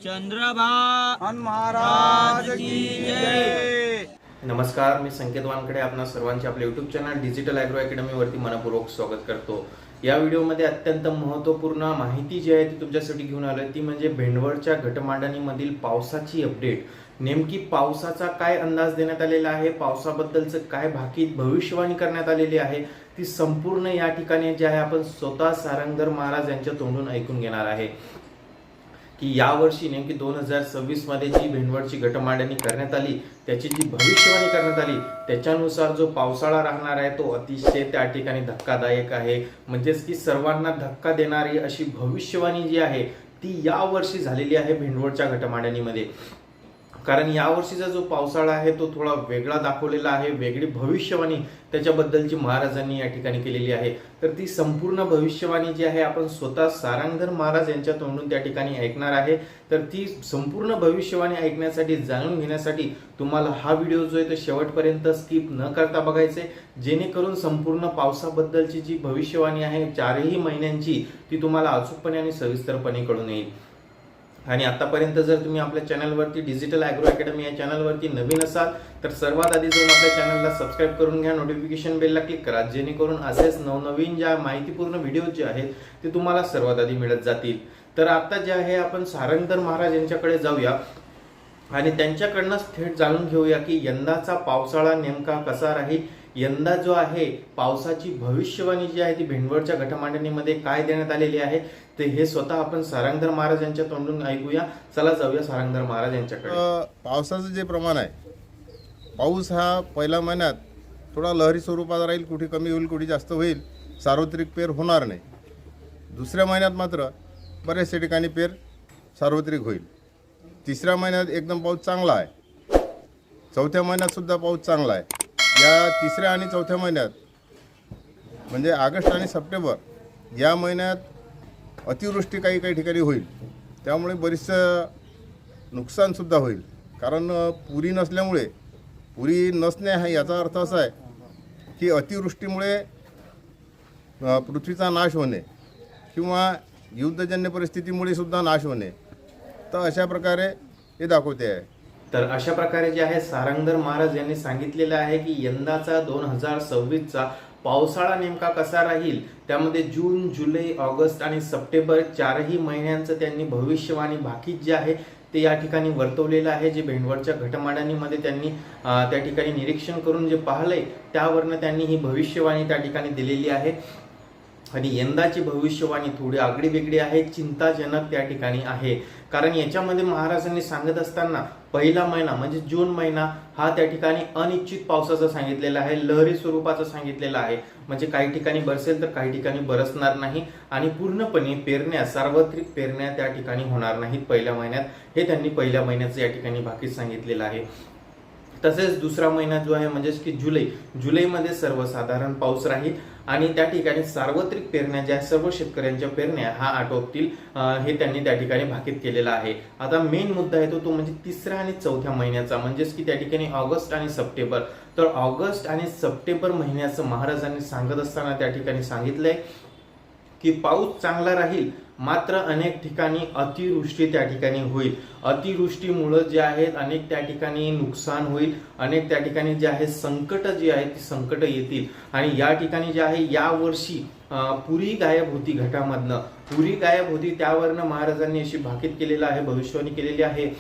चंद्रभान महाराज की जय। नमस्कार, मी संकेत वानकडे आपणा सर्वांचे आपले YouTube channel digital agro academy वरती मनपूर्वक स्वागत करतो। या व्हिडिओमध्ये अत्यंत महत्त्वपूर्ण माहिती जी आहे ती तुमच्यासाठी घेऊन आलोय, ती म्हणजे भेंडवळच्या घटमांडणीमधील पावसाची अपडेट। नेमकी पावसाचा काय अंदाज देण्यात आलेला आहे, पावसाबद्दलचं काय भाकीत भविष्यवाणी करण्यात आलेली आहे, ती संपूर्ण या ठिकाणी जे आहे आपण स्वतः सारंगधर महाराज यांच्या तोंडून ऐकून घेणार आहे की यावर्षी नेमकी 2026 मध्ये जी भेंडवळची घटमांडणी करण्यात आली त्याची जी भविष्यवाणी करण्यात आली त्याच्यानुसार जो पावसाळा राहणार आहे तो अतिशय त्या ठिकाणी धक्कादायक आहे। म्हणजेच की सर्वांना धक्का देणारी अशी भविष्यवाणी जी आहे ती यावर्षी झालेली आहे भेंडवळच्या घटमांडणीमध्ये। कारण यावर्षीचा जो पावसाळा आहे तो थोडा वेगळा दाखवलेला आहे, वेगळी भविष्यवाणी त्याच्याबद्दलची महाराजांनी या ठिकाणी केलेली आहे। तर ती संपूर्ण भविष्यवाणी जी आहे आपण स्वतः सारंगधर महाराज यांच्या तोंडून त्या ठिकाणी ऐकणार आहे। तर ती संपूर्ण भविष्यवाणी ऐकण्यासाठी, जाणून घेण्यासाठी तुम्हाला हा व्हिडिओ जो आहे तो शेवटपर्यंत स्किप न करता बघायचे, जेणेकरून संपूर्ण पावसाबद्दलची जी भविष्यवाणी आहे 4ही महिन्यांची ती तुम्हाला अचूकपणे आणि सविस्तरपणे कळून येईल। आणि आतापर्यंत जर तुम्ही आपल्या चॅनलवरती डिजिटल ॲग्रो अकॅडमी या चॅनलवरती नवीन असाल तर सर्वात आधी जाऊन आपल्या चॅनलला सबस्क्राईब करून घ्या, नोटिफिकेशन बेलला क्लिक करा, जेणेकरून असेच नवनवीन ज्या माहितीपूर्ण व्हिडिओ जे आहेत ते तुम्हाला सर्वात आधी मिळत जातील। तर आता जे आहे आपण सारंगधर महाराज यांच्याकडे जाऊया आणि त्यांच्याकडनंच थेट जाणून घेऊया की यंदाचा पावसाळा नेमका कसा राहील, यंदा जो आहे पावसाची भविष्यवाणी जी आहे ती भेंडवळच्या घटमांडणीमध्ये काय देण्यात आलेली आहे ते हे स्वतः आपण सारंगधर महाराज यांच्या तोंडून ऐकूया। चला जाऊया सारंगधर महाराज यांच्याकडे। पावसाचं जे प्रमाण आहे, पाऊस हा पहिल्या महिन्यात थोडा लहरी स्वरूपात राहील, कुठे कमी होईल कुठे जास्त होईल, सार्वत्रिक पेर होणार नाही। दुसऱ्या महिन्यात मात्र बरेचशा ठिकाणी पेर सार्वत्रिक होईल। तिसऱ्या महिन्यात एकदम पाऊस चांगला आहे, चौथ्या महिन्यात सुद्धा पाऊस चांगला आहे। या तिसऱ्या आणि चौथ्या महिन्यात म्हणजे ऑगस्ट आणि सप्टेंबर या महिन्यात अतिवृष्टी काही काही ठिकाणी होईल, त्यामुळे बरीचसं नुकसानसुद्धा होईल। कारण पुरी नसल्यामुळे, पुरी नसणे हा याचा अर्थ असा आहे की अतिवृष्टीमुळे पृथ्वीचा नाश होणे किंवा युद्धजन्य परिस्थितीमुळे सुद्धा नाश होणे, तर अशा प्रकारे हे दाखवते आहे। तर अशा प्रकारे जे आहे सारंगधर महाराज यांनी सांगितलेलं आहे की यंदाचा 2026चा पावसाळा नेमका कसा राहील, त्यामध्ये जून, जुलै, ऑगस्ट आणि सप्टेंबर 4ही महिन्यांचं त्यांनी भविष्यवाणी भाकीत जे आहे ते या ठिकाणी वर्तवलेलं आहे। जे भेंडवळच्या घटमांडणीमध्ये त्यांनी त्या ठिकाणी निरीक्षण करून जे पाहिलंय त्यावरनं त्यांनी ही भविष्यवाणी त्या ठिकाणी दिलेली आहे। आणि यंदाची भविष्यवाणी थोडी आगळी वेगळी आहे, चिंताजनक त्या ठिकाणी आहे। कारण याच्यामध्ये महाराजांनी सांगत असताना पहिला महिना म्हणजे जून महिना हा त्या ठिकाणी अनिश्चित पावसाचा सांगितलेला आहे, लहरी स्वरूपाचा सांगितलेला आहे। म्हणजे काही ठिकाणी बरसेल तर काही ठिकाणी बरसणार नाही आणि पूर्णपणे पेरण्या, सार्वत्रिक पेरण्या त्या ठिकाणी होणार नाहीत पहिल्या महिन्यात, हे त्यांनी पहिल्या महिन्याचं या ठिकाणी भाकीत सांगितलेलं आहे। तसेच दुसरा महिना जो आहे म्हणजेच की जुलैमध्ये सर्वसाधारण पाऊस राहील आणि त्या ठिकाणी सार्वत्रिक पेरण्या ज्या सर्व शेतकऱ्यांच्या पेरण्या हा आटोपतील, हे त्यांनी त्या ठिकाणी भाकीत केलेला आहे। आता मेन मुद्दा आहे तो म्हणजे तिसऱ्या आणि चौथ्या महिन्याचा, म्हणजेच की त्या ठिकाणी ऑगस्ट आणि सप्टेंबर। तर ऑगस्ट आणि सप्टेंबर महिन्याचं महाराजांनी सांगत असताना त्या ठिकाणी सांगितलंय की पाऊस चांगला राहील, मात्र अनेक ठिकाणी अतिवृष्टी त्या ठिकाणी होईल। अतिवृष्टीमुळे जे आहेत अनेक त्या ठिकाणी नुकसान होईल, अनेक त्या ठिकाणी जे आहे संकट जी आहेत ती संकट येतील। आणि या ठिकाणी जे आहे यावर्षी पुरी गायब होती, घटामधनं पुरी गायब होती, त्यावरनं महाराजांनी अशी भाकीत केलेलं आहे, भविष्यवाणी केलेली आहे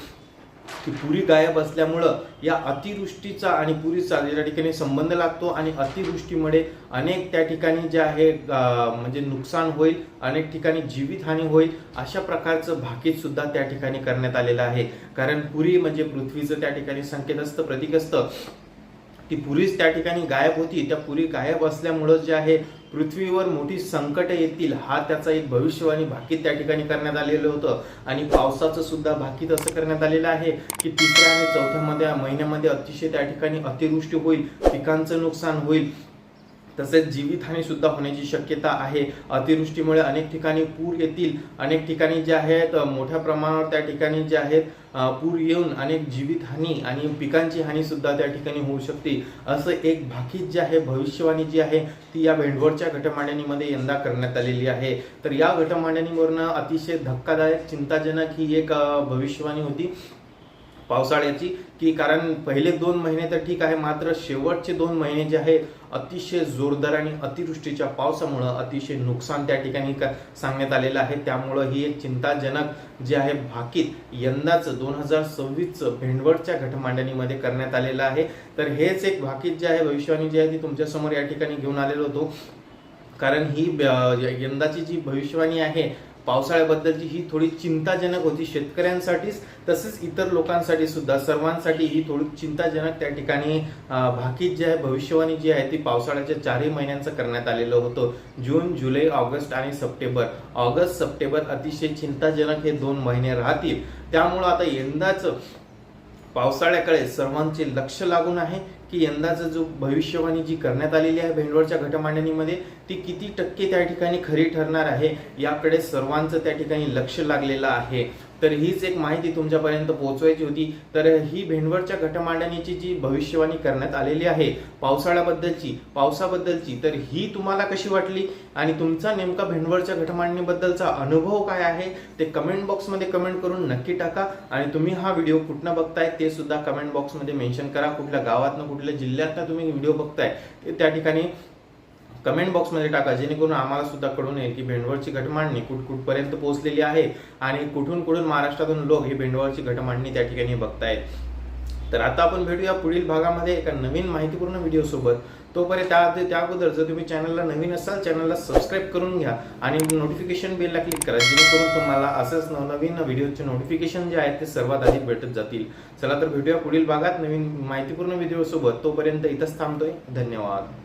की पुरी गायब असल्यामुळं या अतिवृष्टीचा आणि पुरीचा या ठिकाणी संबंध लागतो आणि अतिवृष्टीमुळे अनेक त्या ठिकाणी जे आहे म्हणजे नुकसान होईल, अनेक ठिकाणी जीवितहानी होईल, अशा प्रकारचं भाकीत सुद्धा त्या ठिकाणी करण्यात आलेलं आहे। कारण पुरी म्हणजे पृथ्वीचं त्या ठिकाणी संकेत असतं, प्रतीक असतं। ती पुरीच त्या ठिकाणी गायब होती, त्या पुरी गायब असल्यामुळं जे आहे पृथ्वीवर मोठी संकट येतील, हा त्याचा एक भविष्यवाणी भाकीत त्या ठिकाणी करण्यात आलेलं होतं। आणि पावसाचं सुद्धा भाकीत असं करण्यात आलेलं आहे की तिसऱ्या आणि चौथ्या महिन्यामध्ये अतिशय त्या ठिकाणी अतिवृष्टी होईल, पिकांचं नुकसान होईल, तसेच जीवितहानी सुद्धा होण्याची शक्यता आहे। अतिवृष्टीमुळे अनेक ठिकाणी पूर येतील, अनेक ठिकाणी जे आहेत मोठ्या प्रमाणावर त्या ठिकाणी जे आहेत पूर येऊन अनेक जीवितहानी आणि पिकांची हानी सुद्धा त्या ठिकाणी होऊ शकते, असं एक भाकीत जे आहे भविष्यवाणी जी आहे ती या भेंडवळच्या घटमांडणीमध्ये यंदा करण्यात आलेली आहे। तर या घटमांडणीवरून अतिशय धक्कादायक चिंताजनक ही एक भविष्यवाणी होती पावसाळ्याची, की कारण पहिले 2 महिने तर ठीक आहे, मात्र शेवटचे 2 महिने जे आहे अतिशय जोरदार आणि अतिवृष्टीच्या पावसामुळे अतिशय नुकसान त्या ठिकाणी सांगण्यात आलेलं आहे। त्यामुळे ही एक चिंताजनक जे आहे भाकीत यंदाच 2026 भेंडवळच्या घटमांडणीमध्ये करण्यात आलेलं आहे। तर हेच एक भाकीत जे आहे भविष्यवाणी जी आहे ती तुमच्या समोर या ठिकाणी घेऊन आलेलो होतो, कारण ही यंदाची जी भविष्यवाणी आहे पावसाळ्याबद्दलची ही थोडी चिंताजनक होती शेतकऱ्यांसाठीच, तसेच इतर लोकांसाठी सुद्धा, सर्वांसाठी ही थोडी चिंताजनक त्या ठिकाणी भाकीत जी आहे भविष्यवाणी जी आहे ती पावसाळ्याच्या 4ही महिन्यांचं करण्यात आलेलं होतं। जून, जुलै, ऑगस्ट आणि सप्टेंबर। ऑगस्ट, सप्टेंबर अतिशय चिंताजनक हे 2 महिने राहतील। त्यामुळं आता यंदाच पावसाळ्याकडे सर्वांचे लक्ष लागून आहे की यंदाचा जो भविष्यवाणी जी करण्यात आलेली आहे भेंडवळच्या घटमांडणीमध्ये ती किती टक्के त्या ठिकाणी खरी ठरणार आहे याकडे सर्वांचं त्या ठिकाणी लक्ष लागलेलं आहे। तर हीच एक माहिती तुमच्यापर्यंत पोहोचवायची होती। तर ही भेंडवळच्या घटमांडणीची जी भविष्यवाणी करण्यात आलेली आहे पावसाबद्दलची, तर ही तुम्हाला कशी वाटली आणि तुमचा नेमका भेंडवळच्या घटमांडणीबद्दलचा अनुभव काय आहे ते कमेंट बॉक्समध्ये कमेंट करून नक्की टाका। आणि तुम्ही हा व्हिडिओ कुठनं बघताय ते सुद्धा कमेंट बॉक्समध्ये मेन्शन करा। कुठल्या गावातनं कुठल्या जिल्ह्यातनं तुम्ही व्हिडिओ बघताय ते त्या ठिकाणी कमेंट बॉक्समध्ये टाका, जेणेकरून आम्हाला सुद्धा कळून येईल की भेंडवळची घटमांडणी कुठपर्यंत पोहोचलेली आहे आणि कुठून महाराष्ट्रातून लोक ही भेंडवळची घटमांडणी त्या ठिकाणी बघतायत। तर आता आपण भेटूया पुढील भागामध्ये एका नवीन माहितीपूर्ण व्हिडिओ सोबत। तोपर्यंत त्या अगोदर जर तुम्ही चॅनलला नवीन असाल चॅनलला सबस्क्राईब करून घ्या आणि नोटिफिकेशन बेलला क्लिक करा, जेणेकरून तुम्हाला असंच नवनवीन व्हिडिओचे नोटिफिकेशन जे आहेत ते सर्वात आधी भेटत जातील। चला तर भेटूया पुढील भागात नवीन माहितीपूर्ण व्हिडिओ सोबत। तोपर्यंत इथंच थांबतोय। धन्यवाद।